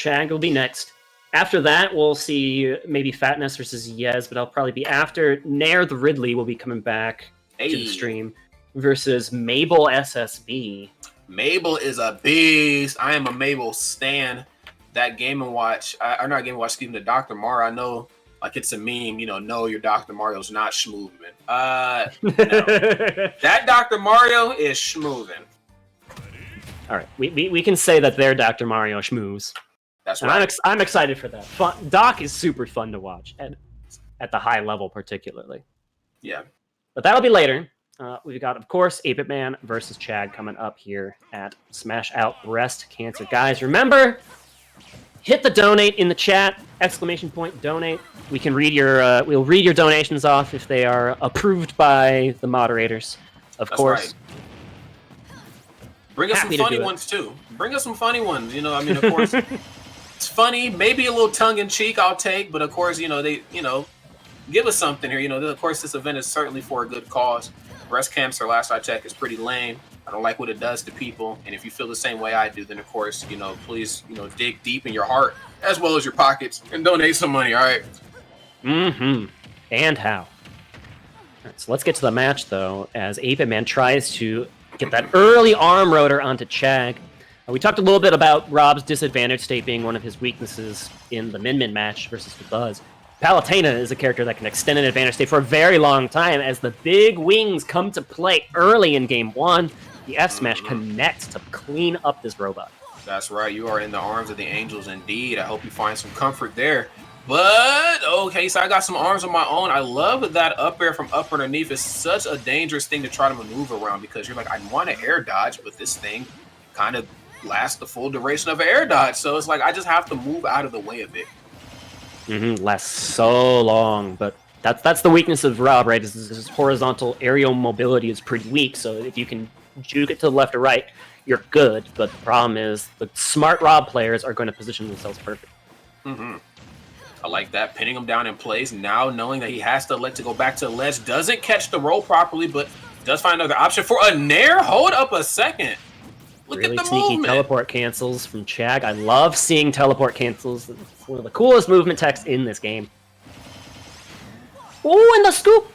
Chag will be next. After that, we'll see maybe Fatness versus Yez, but I'll probably be after. Nair the Ridley will be coming back to the stream versus Mabel SSB. Mabel is a beast. I am a Mabel stan. That Game & Watch, or not Game & Watch, excuse me, the Dr. Mario, I know, like it's a meme, no, your Dr. Mario's not schmoovin'. No. That Dr. Mario is schmoovin'. All right, we can say that they're Dr. Mario schmooze. That's right. I'm excited for that. Doc is super fun to watch, at the high level particularly. Yeah. But that'll be later. We've got, of course, 8BitMan versus Chag coming up here at Smash Out Breast Cancer. Guys, remember, hit the donate in the chat, ! Donate. We can read we'll read your donations off if they are approved by the moderators, of course. Right. Bring us some funny ones, too. Bring us some funny ones. Of course, it's funny, maybe a little tongue-in-cheek I'll take, but of course, they give us something here. Of course, this event is certainly for a good cause. Breast cancer, last I checked, is pretty lame. I don't like what it does to people. And if you feel the same way I do, then of course, please, dig deep in your heart as well as your pockets and donate some money. All right. Mm-hmm. And how? All right, so let's get to the match, though, as 8BitMan tries to get that early arm rotor onto Chag. We talked a little bit about Rob's disadvantage state being one of his weaknesses in the Min match versus the Buzz. Palutena is a character that can extend an advantage state for a very long time as the big wings come to play early in Game 1. The F-Smash connects to clean up this robot. That's right. You are in the arms of the angels indeed. I hope you find some comfort there. But, okay, so I got some arms of my own. I love that up air from up underneath. It's such a dangerous thing to try to maneuver around because you're like, I want to air dodge, but this thing kind of lasts the full duration of an air dodge. So it's like I just have to move out of the way of it. Lasts so long, but that's the weakness of Rob, right? His horizontal aerial mobility is pretty weak, so if you can juke it to the left or right, you're good. But the problem is the smart Rob players are going to position themselves perfect. I like that, pinning him down in place. Now knowing that he has to elect to go back to the ledge, doesn't catch the roll properly, but does find another option for a nair. Hold up a second. Look really at the sneaky movement. Teleport cancels from Chag. I love seeing teleport cancels. It's one of the coolest movement techs in this game. Oh, and the scoop!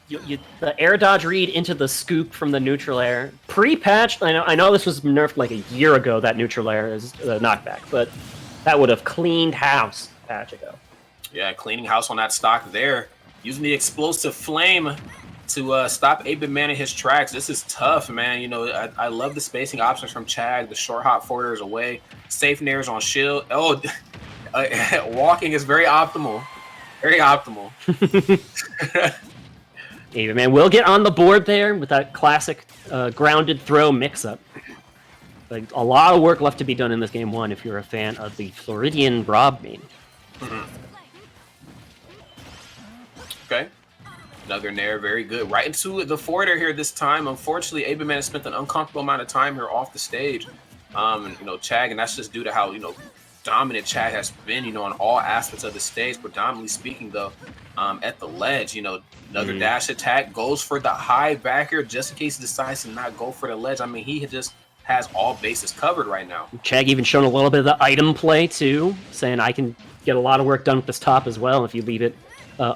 The air dodge read into the scoop from the neutral air. Pre-patched, I know this was nerfed like a year ago, that neutral air is knockback, but that would have cleaned house a patch ago. Yeah, cleaning house on that stock there. Using the explosive flame to stop 8BitMan in his tracks. This is tough, man. I love the spacing options from Chag. The short hop forwarders away. Safe nairs on shield. Oh, walking is very optimal. Very optimal. 8BitMan will get on the board there with that classic grounded throw mix-up. Like, a lot of work left to be done in this Game 1 if you're a fan of the Floridian Rob main. Okay. Another nair, very good. Right into the forwarder here this time. Unfortunately, 8BitMan has spent an uncomfortable amount of time here off the stage. Chag, and that's just due to how, dominant Chag has been, on all aspects of the stage, predominantly speaking, though, at the ledge. Another dash attack, goes for the high backer just in case he decides to not go for the ledge. I mean, he just has all bases covered right now. Chag even shown a little bit of the item play, too, saying I can get a lot of work done with this top as well if you leave it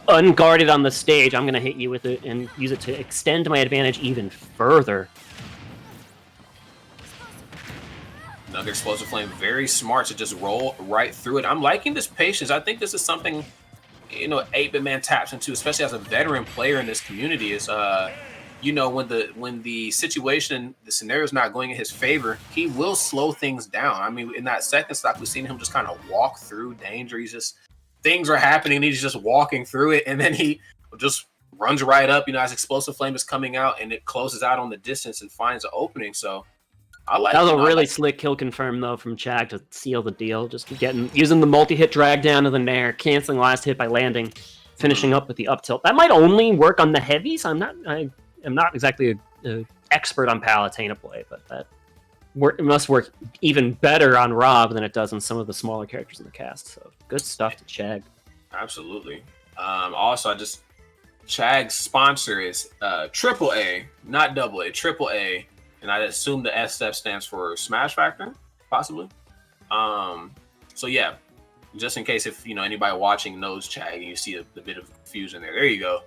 unguarded on the stage. I'm going to hit you with it and use it to extend my advantage even further. Another explosive flame, very smart to just roll right through it. I'm liking this patience. I think this is something, 8BitMan taps into, especially as a veteran player in this community, is when the situation, the scenario is not going in his favor, he will slow things down. I mean, in that second stock, we've seen him just kind of walk through danger. Things are happening, and he's just walking through it, and then he just runs right up, as explosive flame is coming out, and it closes out on the distance and finds an opening. So I like that. Was a really slick kill confirm, though, from Chag to seal the deal. Just using the multi-hit drag down to the nair, canceling last hit by landing, finishing up with the up tilt. That might only work on the heavies. I'm not exactly an expert on Palutena play, but it must work even better on Rob than it does on some of the smaller characters in the cast. So good stuff to Chag. Absolutely. Also, Chag's sponsor is AAA, not AA, AAA, and I assume the SF stands for Smash Factor, possibly. So yeah, just in case if anybody watching knows Chag and you see a bit of confusion there. There you go.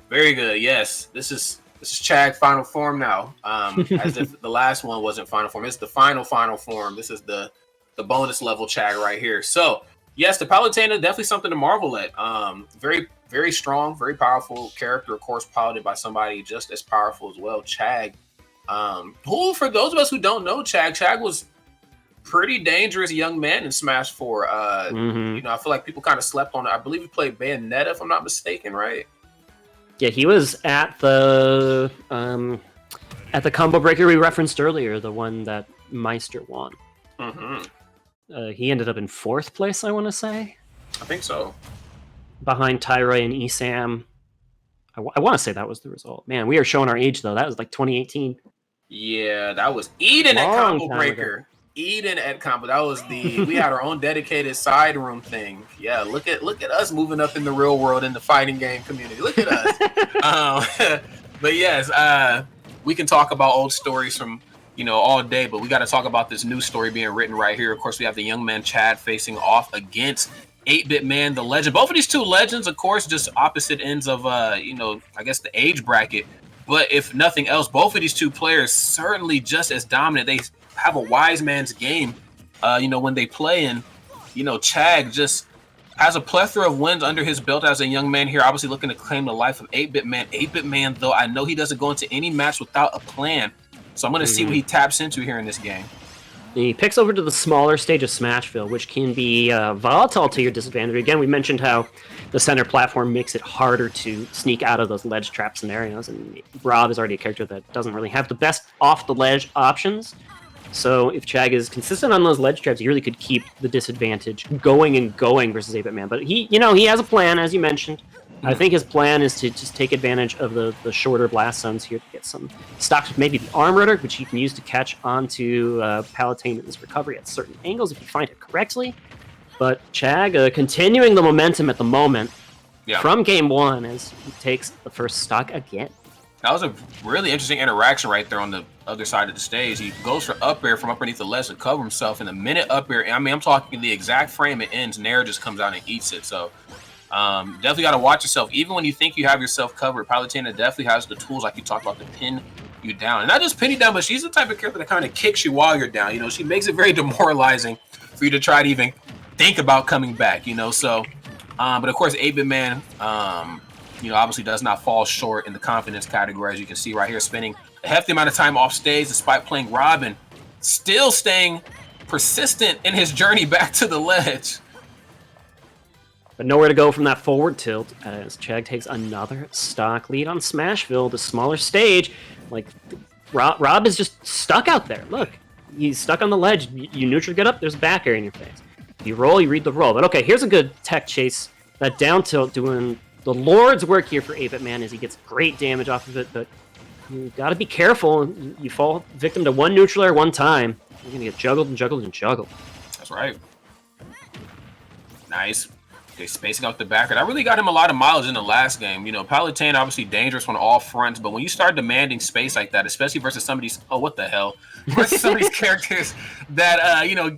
Very good. Yes, this is Chag final form now. As if the last one wasn't final form. It's the final form. This is the bonus level Chag right here. So yes, the Palutena definitely something to marvel at. Very, very strong, very powerful character, of course, piloted by somebody just as powerful as well, Chag. Who, for those of us who don't know Chag was pretty dangerous young man in Smash 4. I feel like people kind of slept on it. I believe he played Bayonetta, if I'm not mistaken, right? Yeah, he was at the combo breaker we referenced earlier, the one that Meister won. He ended up in 4th place, I want to say. I think so. Behind Tyroy and Esam. I want to say that was the result. Man, we are showing our age, though. That was like 2018. Yeah, that was Eden at Long Combo time Breaker. ago. Eden at Combo. That was we had our own dedicated side room thing. Yeah, look at us moving up in the real world in the fighting game community. Look at us. But yes, we can talk about old stories from all day, but we got to talk about this new story being written right here. Of course, we have the young man Chad facing off against 8BitMan, the legend. Both of these two legends, of course, just opposite ends of I guess the age bracket. But if nothing else, both of these two players certainly just as dominant. They have a wise man's game, when they play. And, Chag just has a plethora of wins under his belt as a young man here, obviously looking to claim the life of 8BitMan. 8BitMan, though, I know he doesn't go into any match without a plan. So I'm going to see what he taps into here in this game. He picks over to the smaller stage of Smashville, which can be volatile to your disadvantage. Again, we mentioned how the center platform makes it harder to sneak out of those ledge trap scenarios, and Rob is already a character that doesn't really have the best off-the-ledge options. So if Chag is consistent on those ledge traps, he really could keep the disadvantage going versus 8BitMan. But he has a plan, as you mentioned. I think his plan is to just take advantage of the shorter blast zones here to get some stocks with maybe the arm rotor, which he can use to catch onto Palutena's recovery at certain angles if you find it correctly. But Chag continuing the momentum at the moment from game 1 as he takes the first stock again. That was a really interesting interaction right there on the other side of the stage. He goes for up air from underneath the ledge to cover himself. In the minute up air, I'm talking the exact frame it ends, Nair just comes out and eats it. So definitely got to watch yourself. Even when you think you have yourself covered, Palutena definitely has the tools, like you talked about, to pin you down. And not just pin you down, but she's the type of character that kind of kicks you while you're down. She makes it very demoralizing for you to try to even think about coming back, So, but of course, 8BitMan, obviously does not fall short in the confidence category, as you can see right here, spending a hefty amount of time off stage despite playing Robin, still staying persistent in his journey back to the ledge. But nowhere to go from that forward tilt as Chag takes another stock lead on Smashville, the smaller stage. Like, Rob is just stuck out there. Look, he's stuck on the ledge. You neutral get up, there's a back air in your face. You roll, you read the roll. But okay, here's a good tech chase. That down tilt doing the Lord's work here for 8BitMan as he gets great damage off of it, but you gotta be careful. You fall victim to one neutral air one time, you're gonna get juggled and juggled and juggled. That's right. Nice. Okay, spacing out the backer. That really got him a lot of mileage in the last game. Palutena obviously dangerous on all fronts, but when you start demanding space like that, especially versus some of these, versus some of these characters that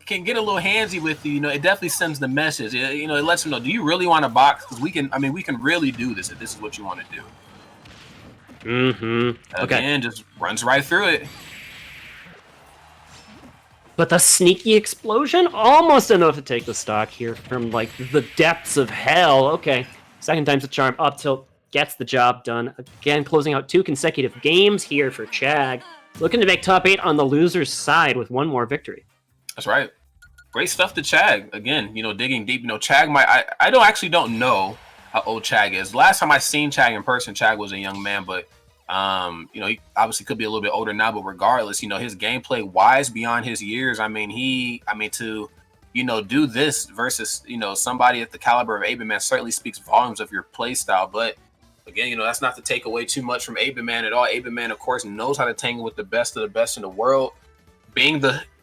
can get a little handsy with you, it definitely sends the message. It lets them know, do you really want to box? Because we can really do this if this is what you want to do. Again, just runs right through it. But the sneaky explosion, almost enough to take the stock here from, like, the depths of hell. Okay, second time's the charm. Up tilt gets the job done. Again, closing out 2 consecutive games here for Chag. Looking to make top 8 on the loser's side with one more victory. That's right. Great stuff to Chag. Again, digging deep. Chag I don't know how old Chag is. Last time I seen Chag in person, Chag was a young man, but he obviously could be a little bit older now, but regardless, his gameplay wise beyond his years. To do this versus, somebody at the caliber of 8BitMan certainly speaks volumes of your play style. But again, that's not to take away too much from 8BitMan at all. 8BitMan, of course, knows how to tangle with the best of the best in the world. Being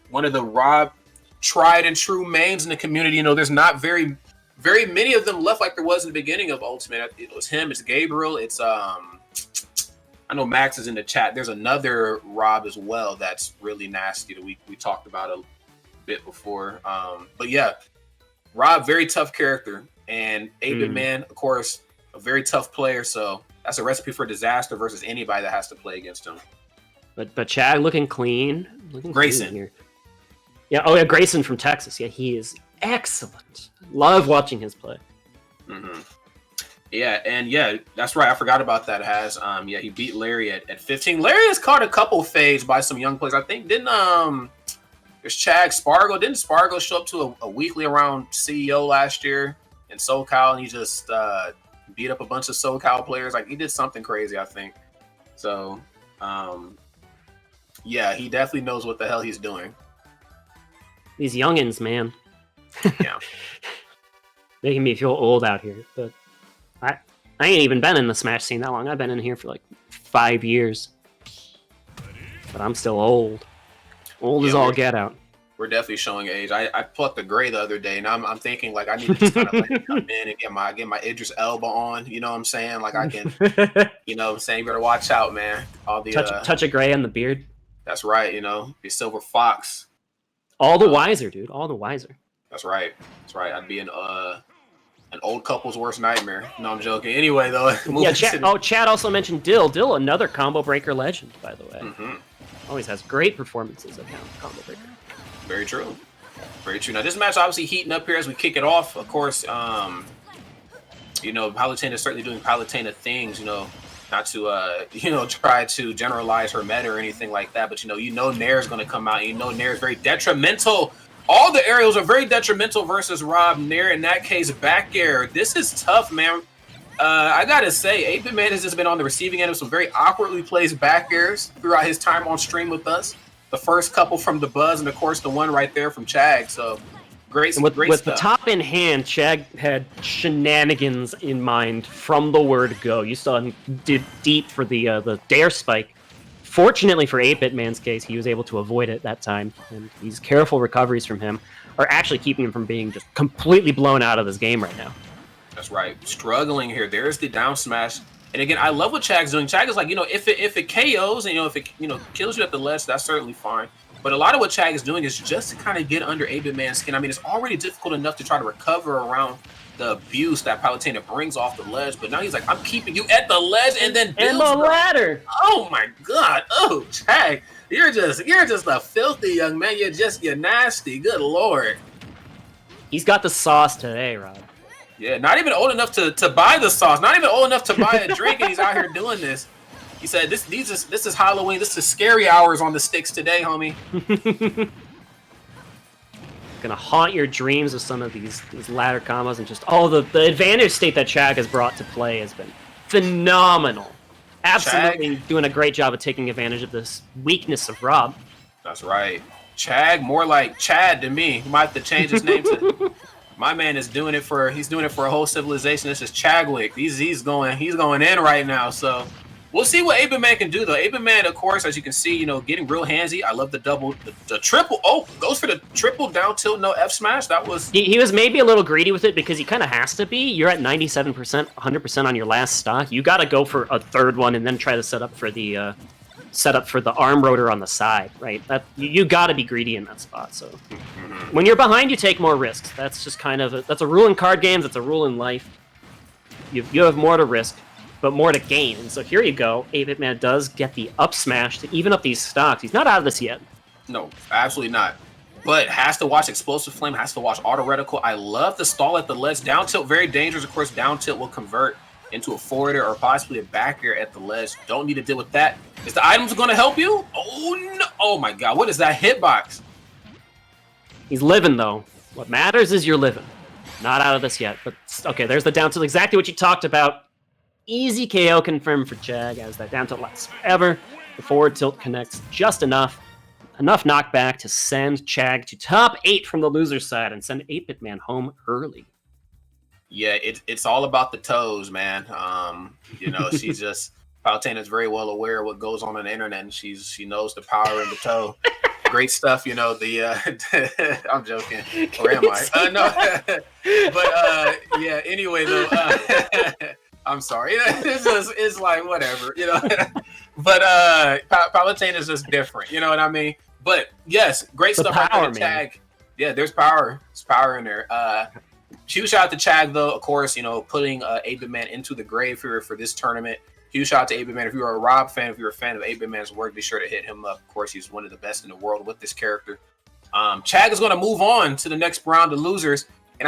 one of the Rob tried and true mains in the community, there's not very, very many of them left like there was in the beginning of Ultimate. It was him, it's Gabriel, it's I know Max is in the chat. There's another Rob as well that's really nasty that we talked about bit before. But yeah, Rob, very tough character, and 8BitMan, of course, a very tough player. So that's a recipe for disaster versus anybody that has to play against him. But Chag looking clean. Grayson. Here. Yeah, oh yeah, Grayson from Texas. Yeah, he is excellent. Love watching his play. Mm-hmm. Yeah, and yeah, that's right. I forgot about that. Yeah, he beat Larry at 15. Larry has caught a couple fades by some young players. I think there's Chag Spargo. Didn't Spargo show up to a weekly around CEO last year in SoCal, and he just beat up a bunch of SoCal players? Like, he did something crazy, I think. So, yeah, he definitely knows what the hell he's doing. These youngins, man. Yeah. Making me feel old out here. But I ain't even been in the Smash scene that long. I've been in here for like 5 years. But I'm still old. Old as all get out. We're definitely showing age. I plucked a gray the other day, and I'm thinking like I need to just kind of like come in and get my Idris Elba on. You know what I'm saying? Like I can, you know what I'm saying? You better watch out, man. All the touch of gray on the beard. That's right. You know, be Silver Fox. All the wiser, dude. All the wiser. That's right. That's right. I'd be an old couple's worst nightmare. No, I'm joking. Anyway, though. Yeah. Chad also mentioned Dill. Dill, another combo breaker legend, by the way. Mm-hmm. Always has great performances at combo breaker. Very true. Very true. Now, this match obviously heating up here as we kick it off. Of course, you know, Palutena is certainly doing Palutena things, you know, not to, you know, try to generalize her meta or anything like that. But, you know Nair is going to come out. And you know Nair is very detrimental. All the aerials are very detrimental versus Rob Nair. In that case, back air. This is tough, man. I got to say, 8BitMan has just been on the receiving end of some very awkwardly placed back airs throughout his time on stream with us. The first couple from the Buzz, and of course the one right there from Chag. So great, and great with stuff. The top in hand, Chag had shenanigans in mind from the word go. You saw him did deep for the dare spike. Fortunately for 8BitMan's case, he was able to avoid it that time, and these careful recoveries from him are actually keeping him from being just completely blown out of this game right now. That's right. Struggling here. There's the down smash. And again, I love what Chag's doing. Chag is like, you know, if it KOs and, you know, if it, you know, kills you at the ledge, that's certainly fine. But a lot of what Chag is doing is just to kind of get under 8BitMan's skin. I mean, it's already difficult enough to try to recover around the abuse that Palutena brings off the ledge. But now he's like, I'm keeping you at the ledge and then and the ladder. Oh my God. Oh, Chag, you're just a filthy young man. You're nasty. Good Lord. He's got the sauce today, Rob. Yeah, not even old enough to buy the sauce. Not even old enough to buy a drink, and he's out here doing this. He said, "This is Halloween. This is scary hours on the sticks today, homie." Gonna haunt your dreams with some of these ladder combos, and just the advantage state that Chag has brought to play has been phenomenal. Absolutely doing a great job of taking advantage of this weakness of Rob. That's right. Chag, more like Chad to me. He might have to change his name to. My man is doing it for a whole civilization. This is Chagwick. He's going in right now. So we'll see what 8BitMan can do though. 8BitMan, of course, as you can see, you know, getting real handsy. I love the double, the triple. Oh, goes for the triple down tilt, no F smash. That was he was maybe a little greedy with it because he kind of has to be. You're at 97%, 100% on your last stock. You got to go for a third one and then try to set up for the arm rotor on the side, right? That you got to be greedy in that spot. So when you're behind, you take more risks. That's just kind of that's a rule in card games. It's a rule in life. You have more to risk, but more to gain. And so here you go. 8BitMan does get the up smash to even up these stocks. He's not out of this yet. No, absolutely not. But has to watch Explosive Flame. Has to watch Auto Reticle. I love the stall at the ledge. Down tilt, very dangerous. Of course, down tilt will convert into a forwarder or possibly a back air at the ledge. Don't need to deal with that. Is the items going to help you? Oh, no. Oh, my God. What is that hitbox? He's living, though. What matters is you're living. Not out of this yet. But, okay, there's the down tilt. Exactly what you talked about. Easy KO confirmed for Chag as that down tilt lasts forever. The forward tilt connects just enough. Enough knockback to send Chag to top 8 from the loser side and send 8BitMan home early. Yeah, it's all about the toes, man. You know, she's just Palutena is very well aware of what goes on the internet, and she knows the power in the toe. Great stuff, you know. I'm joking, or am I? No, but yeah. Anyway, though, I'm sorry. It's like whatever, you know. But Palutena is just different, you know what I mean? But yes, great stuff. Power, right there, Chag. Yeah, there's power. There's power in there. Huge shout out to Chag, though, of course, putting 8BitMan into the grave for this tournament. Huge shout out to 8BitMan. If you're a Rob fan, if you're a fan of 8BitMan's work, be sure to hit him up. Of course, he's one of the best in the world with this character. Chag is going to move on to the next round of losers. And